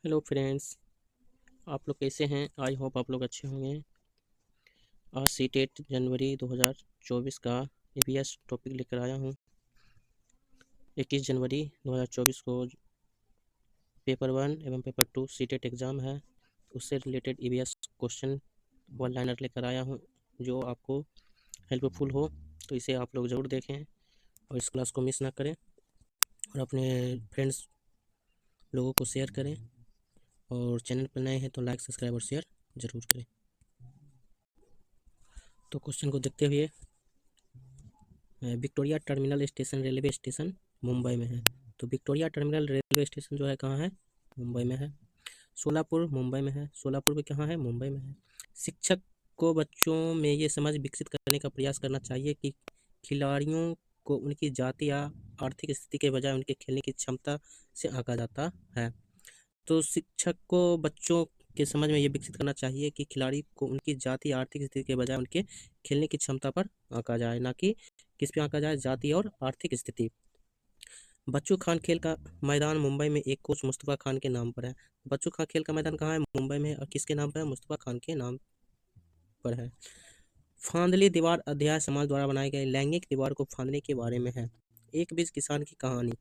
Hello friends, आप लोग कैसे हैं? आई होप आप लोग अच्छे होंगे। आज सीटेट जनवरी 2024 का ईवीएस टॉपिक लेकर आया हूं। 21 जनवरी 2024 को पेपर 1 एवं पेपर 2 सीटेट एग्ज़ाम है। उससे related EVS question one liner लेकर आया हूं जो आपको हेल्पफुल हो, तो इसे आप लोग ज़रूर देखें और इस क्लास को मिस ना करें और अपने फ्रेंड्स लोगों को शेयर करें। और चैनल पर नए हैं तो लाइक, सब्सक्राइब और शेयर ज़रूर करें। तो क्वेश्चन को देखते हुए, Victoria terminal station railway station Mumbai में है। तो विक्टोरिया टर्मिनल रेलवे स्टेशन जो है कहाँ है? मुंबई में है। सोलापुर मुंबई में है। सोलापुर में कहाँ है? मुंबई में है। शिक्षक को बच्चों में ये समझ विकसित करने का प्रयास करना चाहिए कि खिलाड़ियों को उनकी जाति या आर्थिक स्थिति के बजाय उनके खेलने की क्षमता से आंका जाता है। तो शिक्षक को बच्चों के समझ में ये विकसित करना चाहिए कि खिलाड़ी को उनकी जाति आर्थिक स्थिति के बजाय उनके खेलने की क्षमता पर आंका जाए, ना कि किस पे आंका जाए? जाति और आर्थिक स्थिति। बच्चू खान खेल का मैदान मुंबई में एक कोच मुस्तफ़ा खान के नाम पर है। बच्चू खान खेल का मैदान कहाँ है? मुंबई में है। और किसके नाम पर है? मुस्तफ़ा खान के नाम पर है। फांदली दीवार अध्याय समाज द्वारा बनाए गए लैंगिक दीवार को फांदने के बारे में है। एक बीज किसान की कहानी।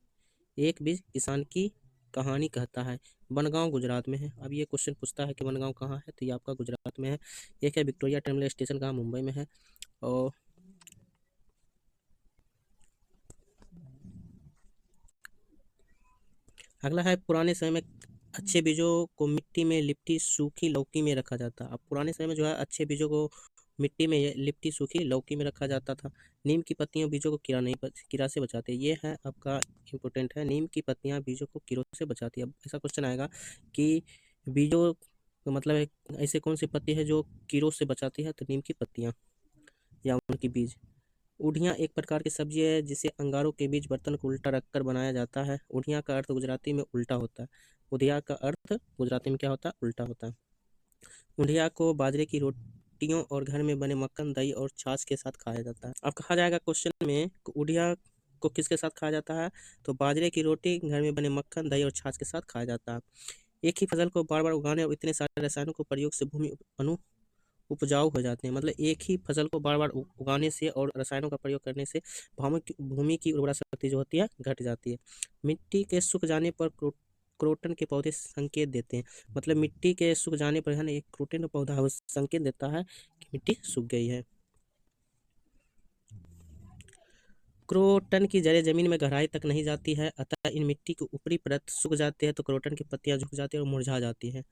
एक बीज किसान की कहानी कहता है बनगांव गुजरात में है। अब ये क्वेश्चन पूछता है कि बनगांव कहाँ है, तो ये आपका गुजरात में है। एक है विक्टोरिया टर्मिनल स्टेशन कहाँ? मुंबई में है। और अगला है पुराने समय में अच्छे बीजों को मिट्टी में लिपटी सूखी लौकी में रखा जाता। अब पुराने समय में जो है अच्छे बीजों को मिट्टी में लिपटी सूखी लौकी में रखा जाता था। नीम की पत्तियां बीजों को कीड़ा से बचाते हैं। ये है आपका इम्पोर्टेंट है, नीम की पत्तियां बीजों को कीड़ों से बचाती है। अब ऐसा क्वेश्चन आएगा कि बीजों का मतलब है ऐसे कौन सी पत्ती है जो कीड़ों से बचाती है? तो नीम की पत्तियां या उनकी बीज। उड़िया एक प्रकार की सब्जी है जिसे अंगारों के बीच बर्तन को उल्टा रखकर बनाया जाता है। उड़िया का अर्थ गुजराती में उल्टा होता है। उड़िया का अर्थ गुजराती में क्या होता है? उल्टा होता है। उड़िया को बाजरे की रोटियों और घर में बने मक्खन, दही और छाछ के साथ खाया जाता है। अब कहा जाएगा क्वेश्चन में उड़िया को किसके साथ खाया जाता है? तो बाजरे की रोटी, घर में बने मक्खन, दही और छाछ के साथ खाया जाता है। एक ही फसल को बार बार उगाने और इतने सारे रसायनों को प्रयोग से भूमि अनु उपजाऊ हो जाते हैं। मतलब एक ही फसल को बार बार उगाने से और रसायनों का प्रयोग करने से भूमि की उर्वरा शक्ति जो होती है घट जाती है। मिट्टी के सूख जाने पर क्रोटन के पौधे संकेत देते हैं। मतलब मिट्टी के सूख जाने पर है ना, एक क्रोटन का पौधा संकेत देता है कि मिट्टी सूख गई है। क्रोटन की जड़ें जमीन में गहराई तक नहीं जाती है, अतः इन मिट्टी की ऊपरी परत सूख जाती है तो क्रोटन की पत्तियां झुक जाती है और मुरझा जाती है।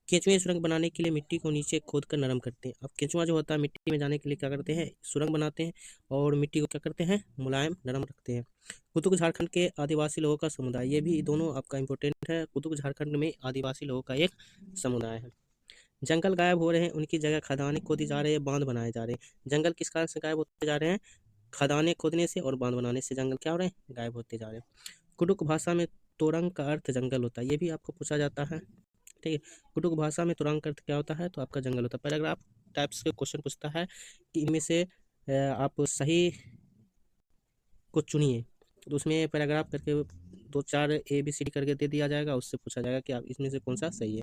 केंचुए सुरंग बनाने के लिए मिट्टी को नीचे खोदकर नरम करते हैं। अब केंचुआ जो होता है मिट्टी में जाने के लिए क्या करते हैं? सुरंग बनाते हैं और मिट्टी को क्या करते हैं? मुलायम नरम रखते हैं। कुतुक झारखंड के आदिवासी लोगों का समुदाय, ये भी दोनों आपका इंपॉर्टेंट है। कुतुक झारखंड में आदिवासी लोगों का एक समुदाय है। जंगल गायब हो रहे हैं, उनकी जगह खदानें खोदी जा रही है, बांध बनाए जा रहे हैं। जंगल किस कारण से गायब होते जा रहे हैं? खदानें खोदने से और बांध बनाने से जंगल क्या हो रहे हैं? गायब होते जा रहे हैं। कुडुक भाषा में तोरंग का अर्थ जंगल होता है। ये भी आपको पूछा जाता है। ठीक है, कुटुक भाषा में तुरंग अर्थ क्या होता है? तो आपका जंगल होता है। पैराग्राफ टाइप्स के क्वेश्चन पूछता है कि इनमें से आप सही को चुनिए। तो उसमें पैराग्राफ करके 2-4 ABCD करके दे दिया जाएगा, उससे पूछा जाएगा कि आप इसमें से कौन सा सही है।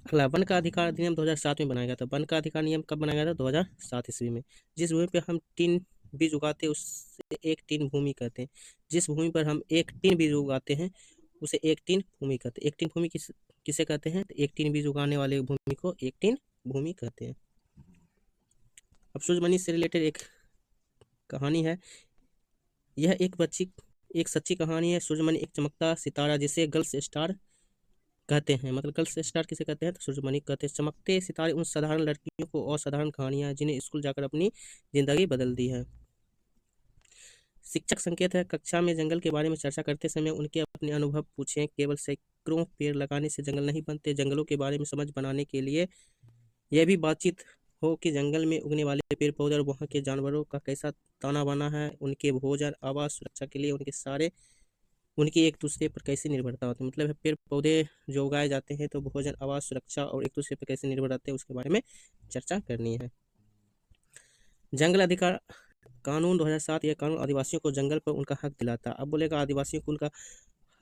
अगला, वन का अधिकार अधिनियम 2007 में बनाया गया था। वन का अधिकार नियम कब बनाया गया था? 2007 ईस्वी में। जिस भूमि पे हम टीन बीज उगाते हैं उसे एक टीन भूमि कहते हैं। जिस भूमि पर हम एक टीन बीज उगाते हैं उसे एक टीन भूमि कहते हैं। एक टीन भूमि किसे कहते हैं? तो एक टीन बीज उगाने वाले भूमि को एक टीन भूमि कहते हैं। अब सूर्यमणि से रिलेटेड एक कहानी है। यह एक सच्ची कहानी है। सूर्यमणि एक चमकता सितारा जिसे गर्ल्स स्टार कहते हैं। मतलब गर्ल्स स्टार किसे कहते हैं? तो सूर्यमणि कहते हैं। चमकते सितारे उन साधारण लड़कियों को असाधारण कहानियां जिन्हें स्कूल जाकर अपनी जिंदगी बदल दी है। शिक्षक संकेत है। कक्षा में जंगल के बारे में चर्चा करते समय उनके अपने अनुभव पूछें। केवल सैकड़ों पेड़ लगाने से जंगल नहीं बनते। जंगलों के बारे में समझ बनाने के लिए यह भी बातचीत हो कि जंगल में उगने वाले पेड़ पौधे और वहाँ के जानवरों का कैसा ताना बाना है। उनके भोजन, आवास, सुरक्षा के लिए उनकी एक दूसरे पर कैसे निर्भरता होती है। मतलब पेड़ पौधे जो उगाए जाते हैं तो भोजन, आवास, सुरक्षा और एक दूसरे पर कैसे निर्भर रहते हैं उसके बारे में चर्चा करनी है। जंगल अधिकार कानून 2007, यह कानून आदिवासियों को जंगल पर उनका हक दिलाता। अब बोलेगा आदिवासियों को उनका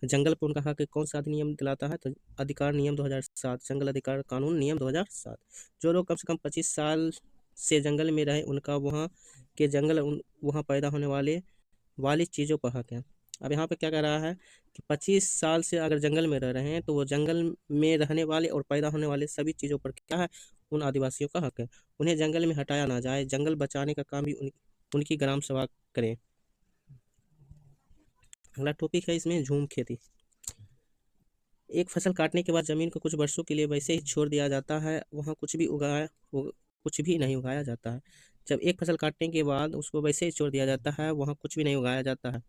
जंगल पर उनका हक कौन सा अधिनियम दिलाता है? तो अधिकार नियम 2007, जंगल अधिकार कानून नियम 2007। जो लोग कम से कम 25 साल से जंगल में रहे उनका वहाँ के जंगल वहाँ पैदा होने वाली चीज़ों पर हक है। अब यहाँ पे क्या कह रहा है कि 25 साल से अगर जंगल में रह रहे हैं तो वो जंगल में रहने वाले और पैदा होने वाले सभी चीज़ों पर क्या है, उन आदिवासियों का हक है। उन्हें जंगल में हटाया ना जाए, जंगल बचाने का काम भी उनकी ग्राम सभा करें। अगला टॉपिक है इसमें झूम खेती। एक फसल काटने के बाद जमीन को कुछ वर्षों के लिए वैसे ही छोड़ दिया जाता है, वहाँ कुछ भी नहीं उगाया जाता है। जब एक फसल काटने के बाद उसको वैसे ही छोड़ दिया जाता है, वहाँ कुछ भी नहीं उगाया जाता है।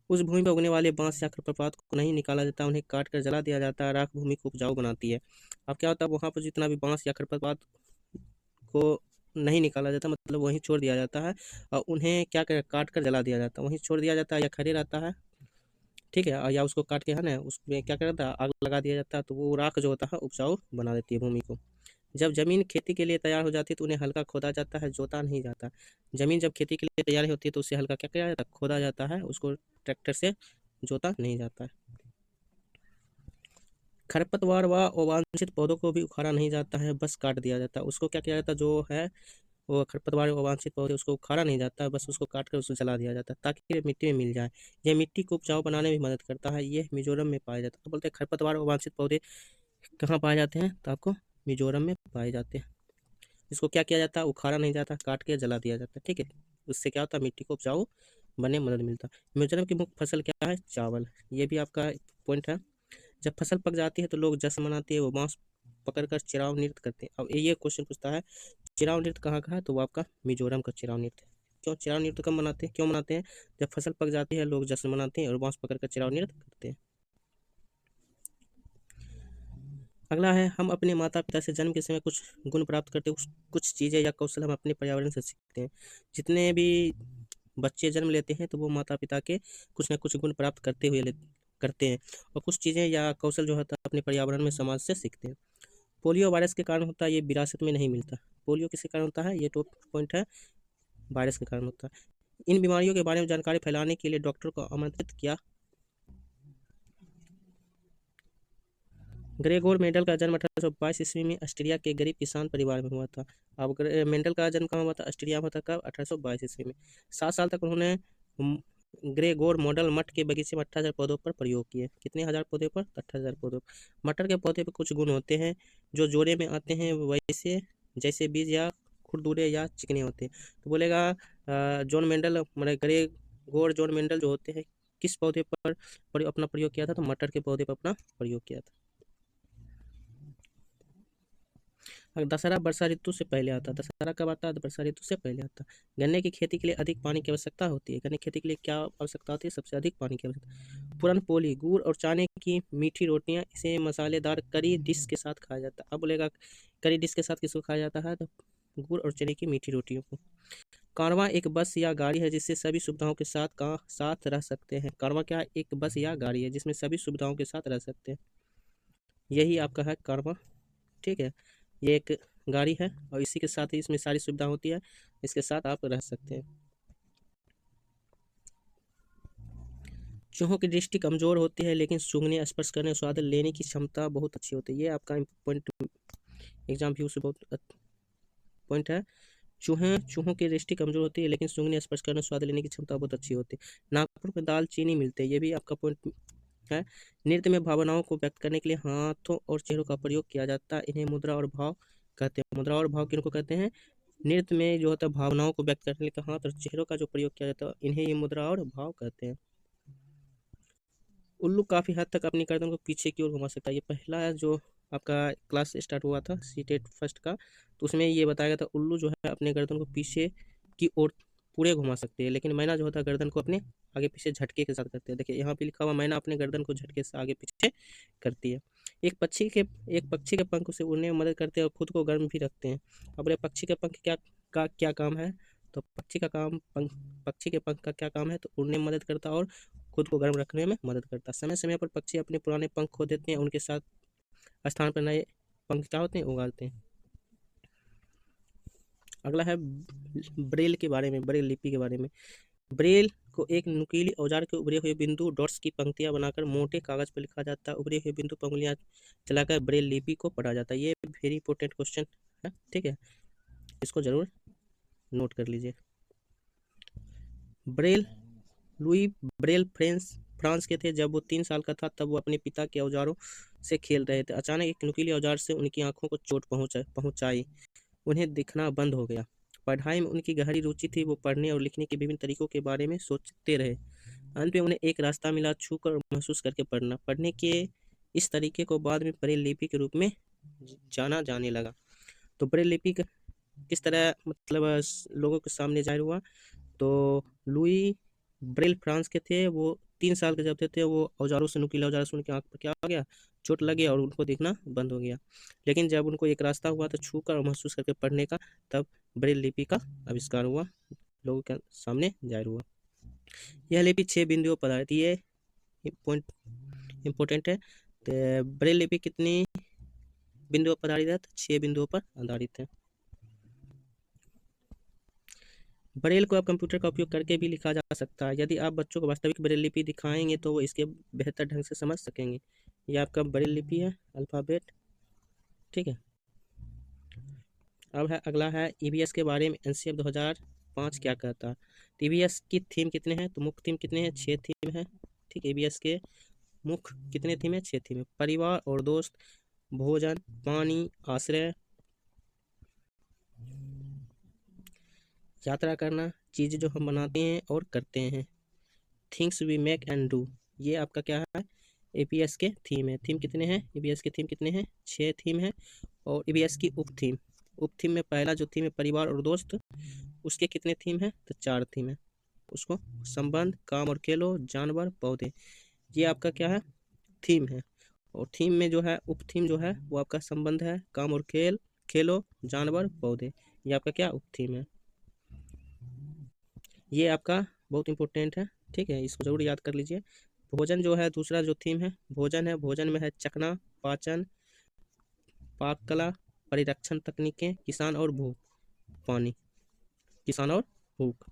उस भूमि पर उगने वाले बांस या खरपतवार को नहीं निकाला जाता, उन्हें काट कर जला दिया जाता है। राख भूमि को उपजाऊ बनाती है। अब क्या होता है, वहाँ पर जितना भी बांस या खरपतवार को नहीं निकाला जाता, मतलब वहीं छोड़ दिया जाता है और उन्हें क्या कर काट कर जला दिया जाता है, वहीं छोड़ दिया जाता है या खड़े रहता है, ठीक है, या उसको काट के है ना उसमें क्या करता है, आग लगा दिया जाता है, तो वो राख जो होता है उपजाऊ बना देती है भूमि को। जब जमीन खेती के लिए तैयार हो जाती है तो उन्हें हल्का खोदा जाता है, जोता नहीं जाता। जमीन जब खेती के लिए तैयार होती है तो उसे हल्का क्या किया जाता है, खोदा जाता है, उसको ट्रैक्टर से जोता नहीं जाता है। खरपतवार व अवांछित पौधों को भी उखाड़ा नहीं जाता है, बस काट दिया जाता है। उसको क्या किया जाता है, जो है वो खरपतवार अवांछित पौधे उसको उखाड़ा नहीं जाता है, बस उसको काट कर उसको जला दिया जाता है ताकि ये मिट्टी में मिल जाए। यह मिट्टी को उपजाऊ बनाने में मदद करता है। यह मिजोरम में पाया जाता है। तो बोलते हैं खरपतवार अवांछित पौधे कहाँ पाए जाते हैं, तो आपको मिजोरम में पाए जाते हैं। इसको क्या किया जाता है, उखाड़ा नहीं जाता, काट के जला दिया जाता है, ठीक है। उससे क्या होता है, मिट्टी को उपजाऊ बनने में मदद मिलता है। मिजोरम की मुख्य फसल क्या है, चावल। ये भी आपका पॉइंट है। जब फसल पक जाती है तो लोग जश्न मनाते हैं, वो बांस पकड़कर चिराव नृत्य करते हैं। अब ये क्वेश्चन पूछता है चिराव नृत्य कहाँ का है, तो वो आपका मिजोरम का चिराव नृत्य है। क्यों चिराव नृत्य कब मनाते हैं, क्यों मनाते हैं, जब फसल पक जाती है लोग जश्न मनाते हैं और बांस पकड़कर चिराव नृत्य करते हैं। अगला है, हम अपने माता पिता से जन्म के समय कुछ गुण प्राप्त करते हैं, कुछ चीज़ें या कौशल हम अपने पर्यावरण से सीखते हैं। जितने भी बच्चे जन्म लेते हैं तो वो माता पिता के कुछ ना कुछ गुण प्राप्त करते हैं और कुछ चीज़ें या कौशल जो होता है अपने पर्यावरण में समाज से सीखते हैं। पोलियो वायरस के कारण होता है, ये विरासत में नहीं मिलता। पोलियो किसके कारण होता है, ये टॉप पॉइंट है, वायरस के कारण होता है। इन बीमारियों के बारे में जानकारी फैलाने के लिए डॉक्टर को आमंत्रित किया। ग्रेगोर मेंडल का जन्म 1822 ईस्वी में ऑस्ट्रिया के गरीब किसान परिवार में हुआ था। अब मेंडल का जन्म कहाँ हुआ था, ऑस्ट्रिया में हुआ था, कब, 1822 ईस्वी में। 7 साल तक उन्होंने ग्रेगोर मॉडल मठ के बगीचे में 18,000 पौधों पर प्रयोग किए। कितने हज़ार पौधे पर, 18,000 पौधों। मटर के पौधे पर कुछ गुण होते हैं जो जोड़े में आते हैं, वैसे जैसे बीज या खुरदुरे या चिकने होते हैं। तो बोलेगा जॉन मेंडल मतलब ग्रेगोर जॉन मेंडल जो होते हैं किस पौधे पर अपना प्रयोग किया था, तो मटर के पौधे पर अपना प्रयोग किया था। दशहरा वर्षा ऋतु से पहले आता है। दशहरा कब आता है, वर्षा ऋतु से पहले आता है। गन्ने की खेती के लिए अधिक पानी की आवश्यकता होती है। गन्ने की खेती के लिए क्या आवश्यकता होती है, सबसे अधिक पानी की आवश्यकता। पूरन पोली, गुड़ और चने की मीठी रोटियां, इसे मसालेदार करी डिश के साथ खाया जाता है। अब बोलेगा करी डिश के साथ किसको खाया जाता है, तो गुड़ और चने की मीठी रोटियों को। कारवां एक बस या गाड़ी है जिससे सभी सुविधाओं के साथ रह सकते हैं। कारवां क्या है, एक बस या गाड़ी है जिसमें सभी सुविधाओं के साथ रह सकते हैं, यही आपका है कारवां, ठीक है। ये एक गाड़ी है और इसी के साथ ही इसमें सारी सुविधा होती है, इसके साथ आप रह सकते हैं। चूहों की दृष्टि कमजोर होती है लेकिन सूंघने, स्पर्श करने, स्वाद लेने की क्षमता बहुत अच्छी होती है। ये आपका पॉइंट एग्जाम व्यू से बहुत पॉइंट है। चूहों की दृष्टि कमजोर होती है लेकिन सूंघने, स्पर्श करने, स्वाद लेने की क्षमता बहुत अच्छी होती है। नागपुर में दाल चीनी मिलते हैं, ये भी आपका पॉइंट है। नृत्य में भावनाओं को व्यक्त करने के लिए हाथों और चेहरों का प्रयोग किया जाता है, इन्हें मुद्रा और भाव कहते हैं। मुद्रा और भाव किनको कहते हैं, नृत्य में जो होता है भावनाओं को व्यक्त करने के लिए हाथ और चेहरों का जो प्रयोग किया जाता है, इन्हें ये मुद्रा और भाव कहते हैं। उल्लू काफी हद तक अपनी गर्दन को पीछे की ओर घुमा सकता है। ये पहला जो आपका क्लास स्टार्ट हुआ था सीटेट फर्स्ट का, तो उसमें ये बताया गया था उल्लू जो है अपने गर्दन को पीछे की ओर पूरे घुमा सकते हैं, लेकिन मैना जो होता है गर्दन को अपने आगे पीछे झटके के साथ करते हैं। देखिए यहाँ पे लिखा हुआ मैना अपने गर्दन को झटके से आगे पीछे करती है। एक पक्षी के पंख से उड़ने में मदद करते हैं और खुद को गर्म भी रखते हैं। अब बोले पक्षी के पंख क्या काम है, तो पक्षी के पंख का क्या काम है, तो उड़ने में मदद करता है और खुद को गर्म रखने में मदद करता है। समय समय पर पक्षी अपने पुराने पंख खो देते हैं, उनके साथ स्थान पर नए पंख क्या होते हैं, उगाते हैं। अगला है ब्रेल के बारे में, ब्रेल लिपि के बारे में। ब्रेल को एक नुकीली औजार के उभरे हुए बिंदु डॉट्स की पंक्तियां बनाकर मोटे कागज पर लिखा जाता है। उभरे हुए बिंदु पर उंगलियां चलाकर ब्रेल लिपि को पढ़ा जाता है। ये वेरी इंपॉर्टेंट क्वेश्चन है, ठीक है, इसको जरूर नोट कर लीजिए। ब्रेल लुई ब्रेल फ्रांस के थे। जब वो 3 साल का था तब वो अपने पिता के औजारों से खेल रहे थे। अचानक एक नुकीले औजार से उनकी आंखों को चोट पहुंचाई। उन्हें दिखना बंद हो गया। पढ़ाई में उनकी गहरी रुचि थी। वो पढ़ने और लिखने के विभिन्न तरीकों के बारे में सोचते रहे। अंत में उन्हें एक रास्ता मिला, छूकर और महसूस करके पढ़ना। पढ़ने के इस तरीके को बाद में ब्रेल लिपि के रूप में जाना जाने लगा। तो ब्रेल लिपि किस तरह मतलब लोगों के सामने जाहिर हुआ? तो लुई ब्रेल फ्रांस के थे। वो 3 साल के जब थे वो औजारों से नुकीले औजारों से उनकी आंख पर क्या हो गया? चोट लगी और उनको दिखना बंद हो गया। लेकिन जब उनको एक रास्ता हुआ तो छूकर और महसूस करके पढ़ने का, तब ब्रेल लिपि का आविष्कार हुआ, लोगों के सामने जाहिर हुआ। यह लिपि 6 बिंदुओं पर आधारित, ये पॉइंट इंपॉर्टेंट है। तो ब्रेल लिपि कितनी बिंदुओं पर आधारित है? 6 बिंदुओं पर आधारित है। ब्रेल को अब कंप्यूटर का उपयोग करके भी लिखा जा सकता है। यदि आप बच्चों को वास्तविक ब्रेल लिपि दिखाएंगे तो वो इसके बेहतर ढंग से समझ सकेंगे। ये आपका ब्रेल लिपि है, अल्फ़ाबेट, ठीक है। अब है अगला है ईवीएस के बारे में एनसीएफ 2005 क्या कहता है। तो ईवीएस की थीम कितने हैं? तो मुख्य थीम कितने हैं? 6 थीम है, ठीक है। ईवीएस के मुख्य कितने थीम है? 6 थीम है। परिवार और दोस्त, भोजन, पानी, आश्रय, यात्रा करना, चीज़ें जो हम बनाते हैं और करते हैं, things we make and do, ये आपका क्या है? ईवीएस के थीम है। थीम कितने हैं? ईवीएस के थीम कितने हैं? 6 थीम है। और ईवीएस की उप थीम में पहला जो थीम है परिवार और दोस्त, उसके कितने थीम है? तो 4 थीम है। उसको संबंध, काम और खेलो, जानवर, पौधे, ये आपका क्या है? थीम है। और थीम में जो है उप थीम जो है वो आपका संबंध है, काम और खेलो, जानवर, पौधे, ये आपका क्या? उप थीम है। ये आपका बहुत इंपॉर्टेंट है, ठीक है, इसको जरूर याद कर लीजिए। भोजन जो है दूसरा जो थीम है भोजन है। भोजन में है चखना, पाचन, पाक कला, परिरक्षण तकनीकें, किसान और भूख, पानी, किसान और भूख।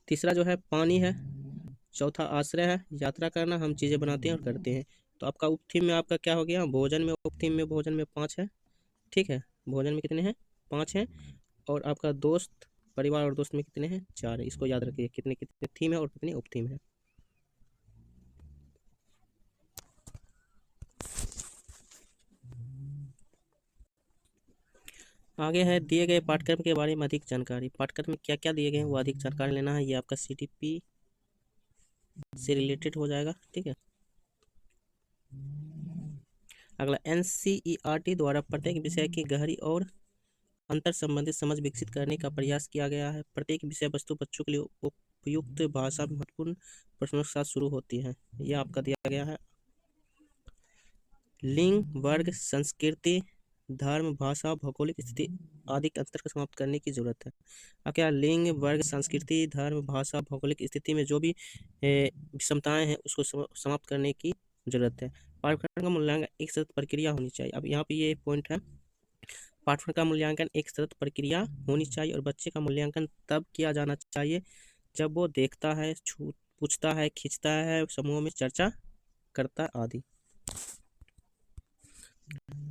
तीसरा जो है पानी है। चौथा आश्रय है, यात्रा करना, हम चीज़ें बनाते हैं और करते हैं। तो आपका उप थीम में आपका क्या हो गया? भोजन में उप थीम में भोजन में 5 है, ठीक है। भोजन में कितने हैं? 5 हैं। और आपका दोस्त, परिवार और दोस्त में कितने हैं? 4 है। इसको याद रखिए कितने कितने थीम है और कितने उप थीम है। आगे है दिए गए पाठ्यक्रम के बारे में अधिक जानकारी। पाठ्यक्रम में क्या क्या दिए गए हैं वो अधिक जानकारी लेना है। ये आपका सीटीपी से रिलेटेड हो जाएगा, ठीक है। अगला एनसीईआरटी द्वारा प्रत्येक विषय की गहरी और अंतर संबंधित समझ विकसित करने का प्रयास किया गया है। प्रत्येक विषय वस्तु बच्चों के लिए उपयुक्त भाषा में महत्वपूर्ण प्रश्नों के साथ शुरू होती है। यह आपका दिया गया है। लिंग, वर्ग, संस्कृति, धर्म, भाषा, भौगोलिक स्थिति आदि के अंतर को समाप्त करने की जरूरत है। अब क्या लिंग, वर्ग, संस्कृति, धर्म, भाषा, भौगोलिक स्थिति में जो भी विषमताएं हैं उसको समाप्त करने की जरूरत है। पाठ्यक्रम का मूल्यांकन एक सतत प्रक्रिया होनी चाहिए। अब यहाँ पे ये पॉइंट है, पाठ्यक्रम का मूल्यांकन एक सतत प्रक्रिया होनी चाहिए और बच्चे का मूल्यांकन तब किया जाना चाहिए जब वो देखता है, पूछता है, खींचता है, समूह में चर्चा करता आदि।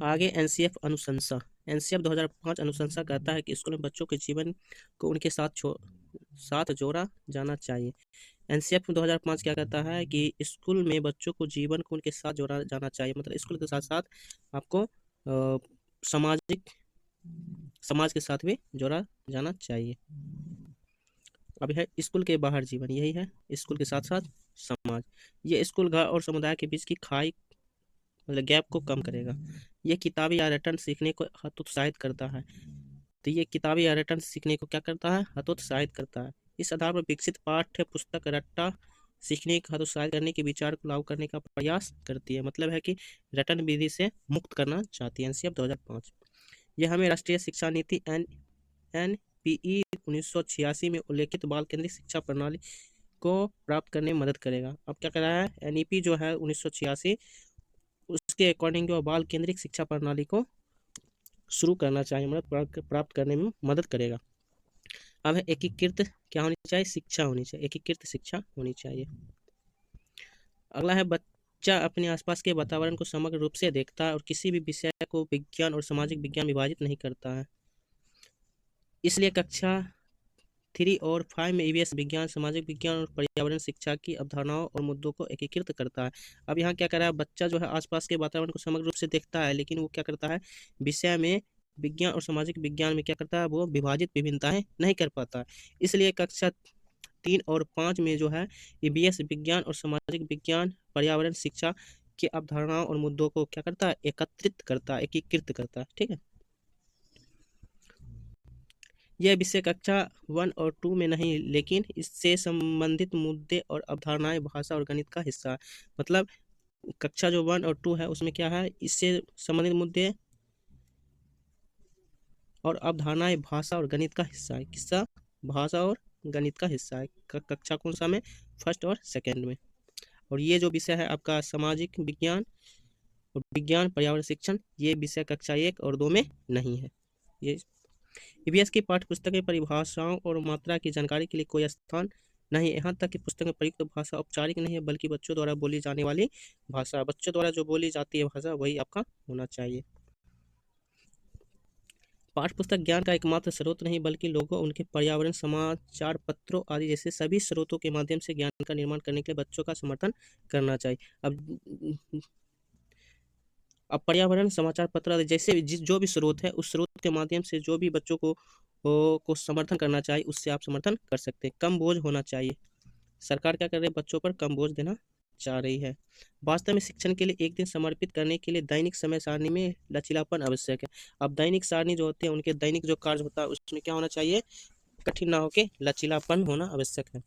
आगे एनसीएफ अनुशंसा। एनसीएफ 2005 अनुशंसा कहता है कि स्कूल में बच्चों के जीवन को उनके साथ जोड़ा जाना चाहिए। एनसीएफ 2005 क्या कहता है कि स्कूल में बच्चों को जीवन को उनके साथ जोड़ा जाना चाहिए। मतलब स्कूल के साथ साथ आपको समाज के साथ भी जोड़ा जाना चाहिए। अब है स्कूल के बाहर जीवन, यही है स्कूल के साथ साथ समाज। ये स्कूल घर और समुदाय के बीच की खाई मतलब गैप को कम करेगा। ये किताबी या रटन सीखने को हतोत्साहित करता है। तो ये किताबी या रटन सीखने को क्या करता है? हतोत्साहित करता है। इस आधार पर विकसित पाठ्य पुस्तक रट्टा सीखने को हतोत्साहित करने के विचार को लागू करने का प्रयास करती है। मतलब है कि रटन विधि से मुक्त करना चाहती है एनसीएफ 2005। यह हमें राष्ट्रीय शिक्षा नीति NPE 1986 में उल्लेखित बाल केंद्रित शिक्षा प्रणाली को प्राप्त करने में मदद करेगा। अब क्या कर रहा है? NEP जो है 1986 उसके अकॉर्डिंग जो बाल केंद्रित शिक्षा प्रणाली को शुरू करना चाहिए, मदद प्राप्त करने में मदद करेगा। अब है एकीकृत क्या होनी चाहिए, शिक्षा होनी चाहिए, एकीकृत शिक्षा होनी चाहिए। अगला है बच्चा अपने आसपास के वातावरण को समग्र रूप से देखता है और किसी भी विषय को विज्ञान और सामाजिक विज्ञान विभाजित नहीं करता है। इसलिए कक्षा 3 और 5 में ईवीएस विज्ञान, सामाजिक विज्ञान और पर्यावरण शिक्षा की अवधारणाओं और मुद्दों को एकीकृत करता है। अब यहाँ क्या कर रहा है, बच्चा जो है आसपास के वातावरण को समग्र रूप से देखता है, लेकिन वो क्या करता है, विषय में विज्ञान और सामाजिक विज्ञान में क्या करता है, वो विभाजित विभिन्नताएं नहीं कर पाता है। इसलिए कक्षा 3 और 5 में जो है ईवीएस विज्ञान और सामाजिक विज्ञान, पर्यावरण शिक्षा की अवधारणाओं और मुद्दों को क्या करता है, एकत्रित करता है, एकीकृत करता है। ठीक है, यह विषय कक्षा 1 और 2 में नहीं, लेकिन इससे संबंधित मुद्दे और अवधारणाएं भाषा और गणित का हिस्सा है। मतलब कक्षा जो 1 और 2 है उसमें क्या है, इससे संबंधित मुद्दे और अवधारणाएं भाषा और गणित का हिस्सा है। किसका, भाषा और गणित का हिस्सा है। कक्षा कौन सा में, फर्स्ट और सेकेंड में। और ये जो विषय है आपका सामाजिक विज्ञान और विज्ञान पर्यावरण शिक्षण, ये विषय कक्षा 1 और 2 में नहीं है। ये ईवीएस की पाठ्य पुस्तक में परिभाषाओं और मात्रा की जानकारी के लिए कोई स्थान नहीं है। यहाँ तक कि पुस्तक में प्रयुक्त भाषा औपचारिक नहीं है, बल्कि बच्चों द्वारा बोली जाने वाली भाषा, बच्चों द्वारा जो बोली जाती है भाषा, वही आपका होना चाहिए। पाठ्य पुस्तक ज्ञान का एकमात्र स्रोत नहीं, बल्कि लोगों, उनके पर्यावरण, समाचार पत्रों आदि जैसे सभी स्रोतों के माध्यम से ज्ञान का निर्माण करने के लिए बच्चों का समर्थन करना चाहिए। अब पर्यावरण, समाचार पत्र आदि जैसे जो भी स्रोत है, उस स्रोत के माध्यम से जो भी बच्चों को समर्थन करना चाहिए, उससे आप समर्थन कर सकते हैं। कम बोझ होना चाहिए। सरकार क्या कर रही है, बच्चों पर कम बोझ देना चाह रही है। वास्तव में शिक्षण के लिए एक दिन समर्पित करने के लिए दैनिक समय सारणी में लचीलापन आवश्यक है। अब दैनिक सारणी जो होते हैं, उनके दैनिक जो कार्य होता है, उसमें क्या होना चाहिए, कठिन ना होके लचीलापन होना आवश्यक है।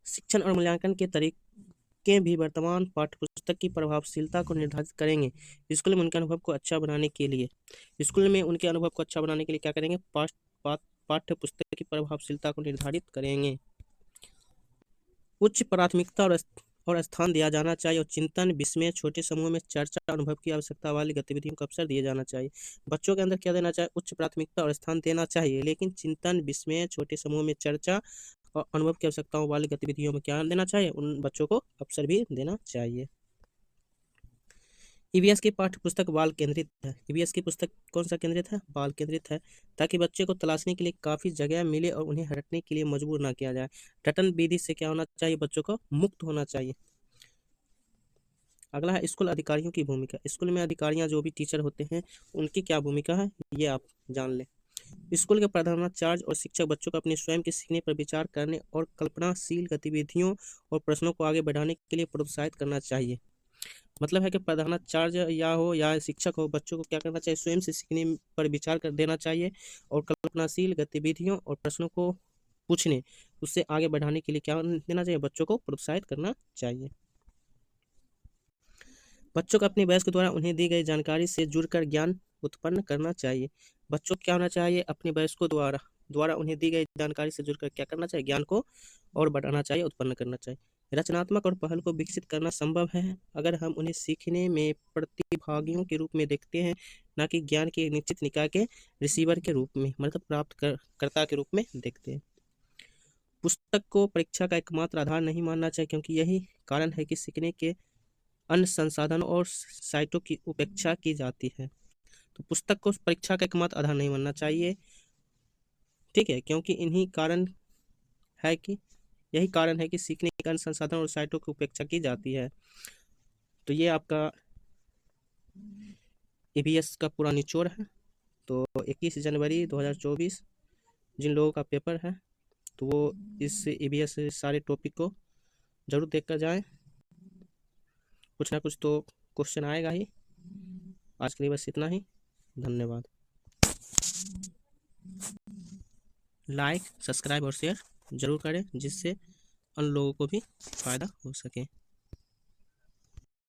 शिक्षण और मूल्यांकन के तरीके भी वर्तमान पाठ्यपुस्तक की प्रभावशीलता को निर्धारित करेंगे। स्कूल में उनके अनुभव को अच्छा बनाने के लिए क्या करेंगे, पाठ्य पुस्तक की प्रभावशीलता को निर्धारित करेंगे। उच्च प्राथमिकता और स्थान दिया जाना चाहिए, और चिंतन, विस्मय, छोटे समूह में चर्चा, अनुभव की आवश्यकता वाली गतिविधियों को अवसर दिया जाना चाहिए। बच्चों के अंदर क्या देना चाहिए, उच्च प्राथमिकता और स्थान देना चाहिए, लेकिन चिंतन, विस्मय, छोटे समूह में चर्चा और अनुभव की आवश्यकताओं वाली गतिविधियों में क्या देना चाहिए, उन बच्चों को अवसर भी देना चाहिए। ईवीएस की पाठ्य पुस्तक बाल केंद्रित है। ईवीएस की पुस्तक कौन सा केंद्रित है, बाल केंद्रित है, ताकि बच्चे को तलाशने के लिए काफ़ी जगह मिले और उन्हें हटने के लिए मजबूर ना किया जाए। रटन विधि से क्या होना चाहिए, बच्चों को मुक्त होना चाहिए। अगला है स्कूल अधिकारियों की भूमिका। स्कूल में अधिकारियां जो भी टीचर होते हैं, उनकी क्या भूमिका है, ये आप जान लें। स्कूल के प्रधानाचार्य और शिक्षक बच्चों को अपने स्वयं के सीखने पर विचार करने और कल्पनाशील गतिविधियों और प्रश्नों को आगे बढ़ाने के लिए प्रोत्साहित करना चाहिए। मतलब है कि प्रधानाचार्य या शिक्षक हो, बच्चों को क्या करना चाहिए, स्वयं से सीखने पर विचार कर देना चाहिए और कल्पनाशील गतिविधियों और प्रश्नों को पूछने, उससे आगे बढ़ाने के लिए क्या देना चाहिए, बच्चों को प्रोत्साहित करना चाहिए। बच्चों को अपने वयस्क द्वारा उन्हें दी गई जानकारी से जुड़कर ज्ञान उत्पन्न करना चाहिए। बच्चों को क्या होना चाहिए, अपने वयस्कों द्वारा उन्हें दी गई जानकारी से जुड़कर क्या करना चाहिए, ज्ञान को और बढ़ाना चाहिए, उत्पन्न करना चाहिए। रचनात्मक और पहल को विकसित करना संभव है अगर हम उन्हें सीखने में प्रतिभागियों के रूप में देखते हैं, न कि ज्ञान के एक निश्चित निकाय के रिसीवर के रूप में, मतलब प्राप्तकर्ता के रूप में देखते हैं। पुस्तक को परीक्षा का एकमात्र आधार नहीं मानना चाहिए, क्योंकि यही कारण है कि सीखने के अन्य संसाधनों और साइटों की उपेक्षा की जाती है। तो पुस्तक को परीक्षा का एकमात्र आधार नहीं मानना चाहिए, ठीक है, क्योंकि यही कारण है कि सीखने के अन्य संसाधनों और साइटों की उपेक्षा की जाती है। तो ये आपका ईवीएस का पूरा निचोड़ है। तो 21 जनवरी 2024 जिन लोगों का पेपर है, तो वो इस ईवीएस से सारे टॉपिक को जरूर देख कर जाएँ। कुछ ना कुछ तो क्वेश्चन आएगा ही। आज के लिए बस इतना ही। धन्यवाद। लाइक, सब्सक्राइब और शेयर जरूर करें, जिससे अन्य लोगों को भी फ़ायदा हो सके।